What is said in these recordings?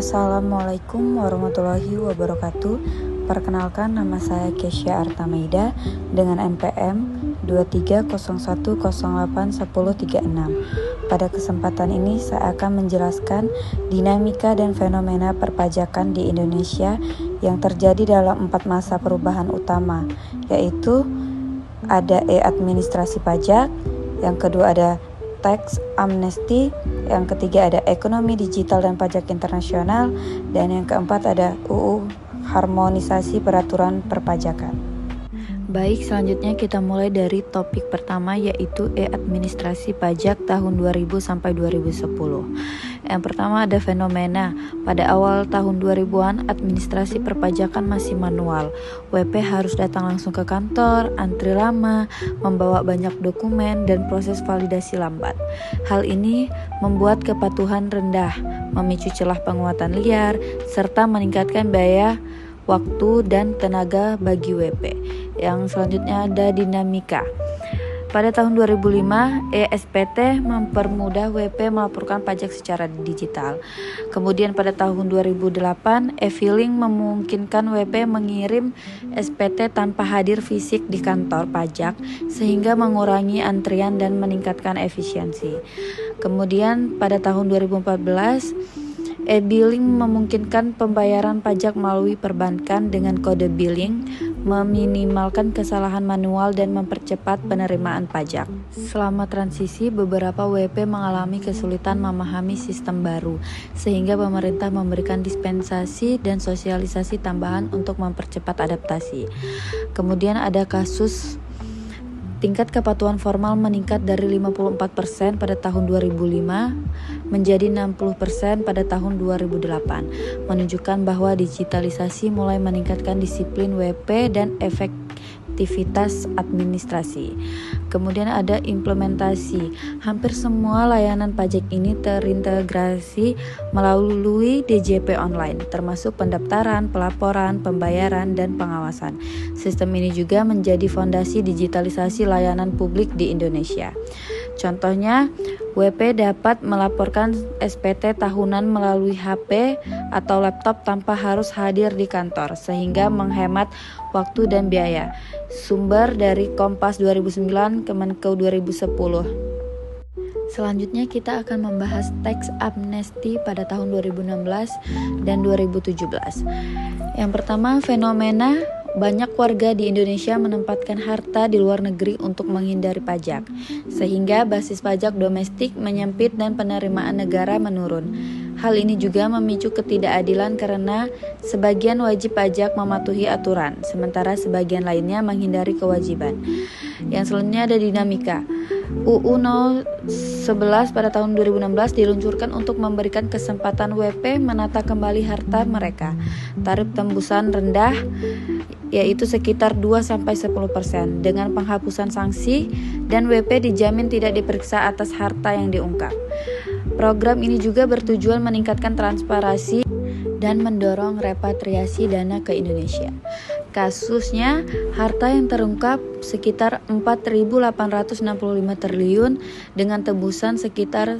Assalamualaikum warahmatullahi wabarakatuh. Perkenalkan, nama saya Kesya Artamaida dengan NPM 2301081036. Pada kesempatan ini saya akan menjelaskan dinamika dan fenomena perpajakan di Indonesia yang terjadi dalam 4 masa perubahan utama, yaitu ada administrasi pajak, yang kedua ada tax amnesty, yang ketiga ada ekonomi digital dan pajak internasional, dan yang keempat ada UU harmonisasi peraturan perpajakan. Baik, selanjutnya kita mulai dari topik pertama, yaitu administrasi pajak tahun 2000 sampai 2010. Yang pertama ada fenomena. Pada awal tahun 2000-an, administrasi perpajakan masih manual. WP harus datang langsung ke kantor, antri lama, membawa banyak dokumen, dan proses validasi lambat. Hal ini membuat kepatuhan rendah, memicu celah penguatan liar, serta meningkatkan biaya, waktu, dan tenaga bagi WP. Yang selanjutnya ada dinamika. Pada tahun 2005, ESPT mempermudah WP melaporkan pajak secara digital. Kemudian pada tahun 2008, e-filing memungkinkan WP mengirim SPT tanpa hadir fisik di kantor pajak, sehingga mengurangi antrian dan meningkatkan efisiensi. Kemudian pada tahun 2014, e-billing memungkinkan pembayaran pajak melalui perbankan dengan kode billing, meminimalkan kesalahan manual dan mempercepat penerimaan pajak. Selama transisi, beberapa WP mengalami kesulitan memahami sistem baru, sehingga pemerintah memberikan dispensasi dan sosialisasi tambahan untuk mempercepat adaptasi. Kemudian ada kasus tingkat kepatuhan formal meningkat dari 54% pada tahun 2005 menjadi 60% pada tahun 2008, menunjukkan bahwa digitalisasi mulai meningkatkan disiplin WP dan efektivitas administrasi. Kemudian ada implementasi. Hampir semua layanan pajak ini terintegrasi melalui DJP online, termasuk pendaftaran, pelaporan, pembayaran, dan pengawasan. Sistem ini juga menjadi fondasi digitalisasi layanan publik di Indonesia. Contohnya, WP dapat melaporkan SPT tahunan melalui HP atau laptop tanpa harus hadir di kantor, sehingga menghemat waktu dan biaya. Sumber dari Kompas 2009, Kemenkeu 2010. Selanjutnya kita akan membahas tax amnesty pada tahun 2016 dan 2017. Yang pertama, fenomena banyak warga di Indonesia menempatkan harta di luar negeri untuk menghindari pajak, sehingga basis pajak domestik menyempit dan penerimaan negara menurun. Hal ini juga memicu ketidakadilan karena sebagian wajib pajak mematuhi aturan, sementara sebagian lainnya menghindari kewajiban. Yang selanjutnya ada dinamika. UU No. 11 pada tahun 2016 diluncurkan untuk memberikan kesempatan WP menata kembali harta mereka. Tarif tembusan rendah, yaitu sekitar 2-10%, dengan penghapusan sanksi, dan WP dijamin tidak diperiksa atas harta yang diungkap. Program ini juga bertujuan meningkatkan transparansi dan mendorong repatriasi dana ke Indonesia. Kasusnya, harta yang terungkap sekitar 4.865 triliun dengan tebusan sekitar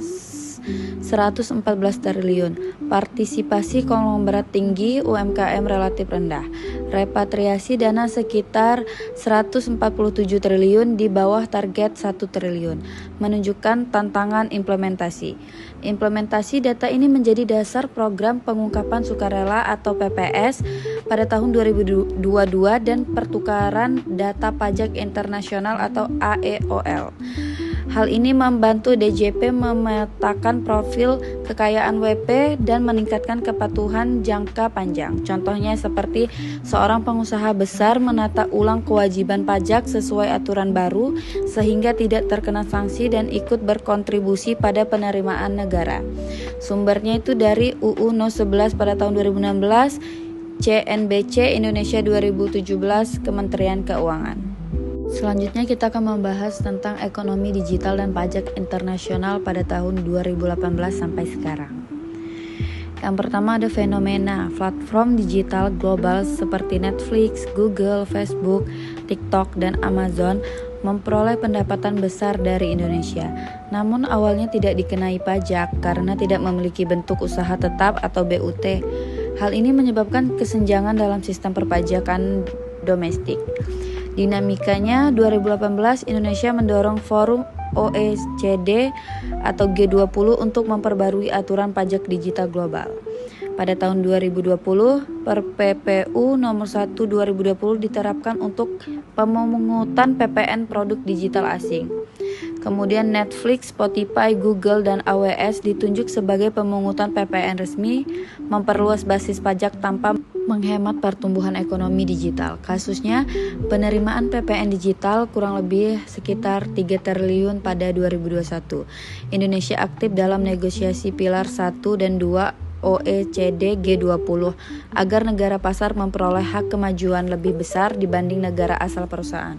114 triliun. Partisipasi konglomerat tinggi, UMKM relatif rendah. Repatriasi dana sekitar 147 triliun di bawah target 1 triliun, menunjukkan tantangan implementasi. Implementasi data ini menjadi dasar program pengungkapan sukarela atau PPS pada tahun 2022 dan pertukaran data pajak internasional atau AEOL. Hal ini membantu DJP memetakan profil kekayaan WP dan meningkatkan kepatuhan jangka panjang. Contohnya seperti seorang pengusaha besar menata ulang kewajiban pajak sesuai aturan baru sehingga tidak terkena sanksi dan ikut berkontribusi pada penerimaan negara. Sumbernya itu dari UU No. 11 pada tahun 2016, CNBC Indonesia 2017, Kementerian Keuangan. Selanjutnya kita akan membahas tentang ekonomi digital dan pajak internasional pada tahun 2018 sampai sekarang. Yang pertama ada fenomena. Platform digital global seperti Netflix, Google, Facebook, TikTok, dan Amazon memperoleh pendapatan besar dari Indonesia. Namun awalnya tidak dikenai pajak karena tidak memiliki bentuk usaha tetap atau BUT. Hal ini menyebabkan kesenjangan dalam sistem perpajakan domestik. Dinamikanya 2018 Indonesia mendorong forum OECD atau G20 untuk memperbarui aturan pajak digital global. Pada tahun 2020, PPU nomor 1 2020 diterapkan untuk pemungutan PPN produk digital asing. Kemudian Netflix, Spotify, Google, dan AWS ditunjuk sebagai pemungutan PPN resmi, memperluas basis pajak tanpa menghemat pertumbuhan ekonomi digital. Kasusnya, penerimaan PPN digital kurang lebih sekitar 3 triliun pada 2021. Indonesia aktif dalam negosiasi pilar 1 dan 2 OECD G20 agar negara pasar memperoleh hak kemajuan lebih besar dibanding negara asal perusahaan.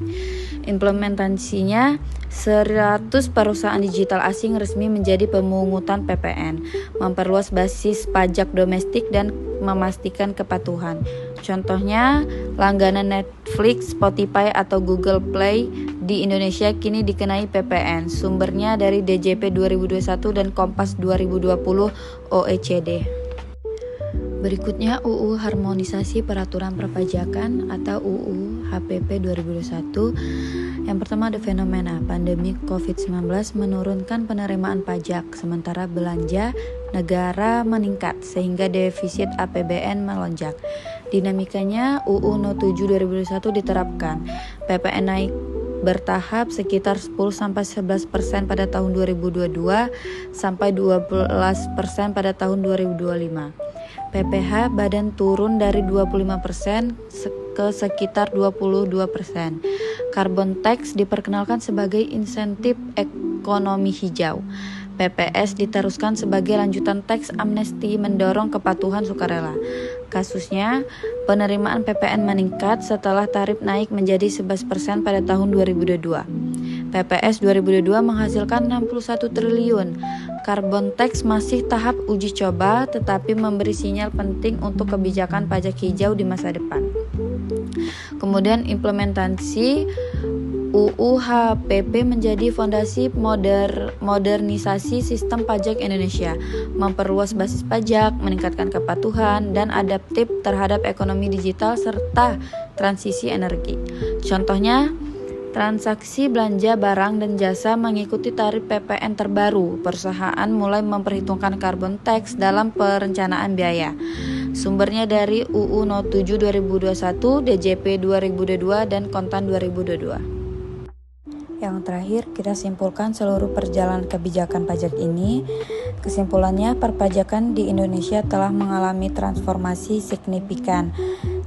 Implementasinya 100 perusahaan digital asing resmi menjadi pemungutan PPN, memperluas basis pajak domestik dan memastikan kepatuhan. Contohnya, langganan Netflix, Spotify atau Google Play di Indonesia kini dikenai PPN. Sumbernya dari DJP 2021 dan Kompas 2020 OECD. Berikutnya UU Harmonisasi Peraturan Perpajakan atau UU HPP 2021. Yang pertama ada fenomena pandemi COVID-19 menurunkan penerimaan pajak, sementara belanja negara meningkat sehingga defisit APBN melonjak. Dinamikanya UU No 7 2021 diterapkan. PPN naik bertahap sekitar 10-11% pada tahun 2022 sampai 12% pada tahun 2025. PPh badan turun dari 25% ke sekitar 22%. Carbon tax diperkenalkan sebagai insentif ekonomi hijau. PPS diteruskan sebagai lanjutan teks amnesti mendorong kepatuhan sukarela. Kasusnya, penerimaan PPN meningkat setelah tarif naik menjadi 11% pada tahun 2022. PPS 2022 menghasilkan 61 triliun. Carbon tax masih tahap uji coba tetapi memberi sinyal penting untuk kebijakan pajak hijau di masa depan. Kemudian implementasi UU HPP menjadi fondasi modernisasi sistem pajak Indonesia, memperluas basis pajak, meningkatkan kepatuhan, dan adaptif terhadap ekonomi digital serta transisi energi. Contohnya, transaksi belanja barang dan jasa mengikuti tarif PPN terbaru. Perusahaan mulai memperhitungkan carbon tax dalam perencanaan biaya. Sumbernya dari UU No 7 2021, DJP 2022, dan Kontan 2022. Yang terakhir, kita simpulkan seluruh perjalanan kebijakan pajak ini. Kesimpulannya, perpajakan di Indonesia telah mengalami transformasi signifikan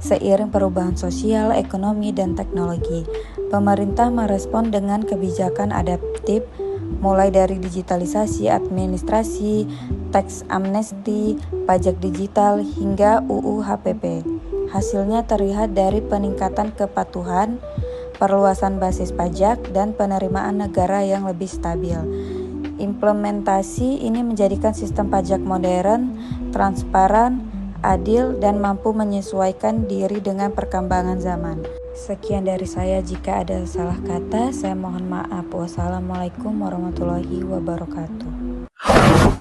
seiring perubahan sosial, ekonomi, dan teknologi. Pemerintah merespon dengan kebijakan adaptif, mulai dari digitalisasi administrasi, teks amnesti, pajak digital, hingga UU HPP. Hasilnya terlihat dari peningkatan kepatuhan, perluasan basis pajak, dan penerimaan negara yang lebih stabil. Implementasi ini menjadikan sistem pajak modern, transparan, adil, dan mampu menyesuaikan diri dengan perkembangan zaman. Sekian dari saya, jika ada salah kata, saya mohon maaf. Wassalamualaikum warahmatullahi wabarakatuh.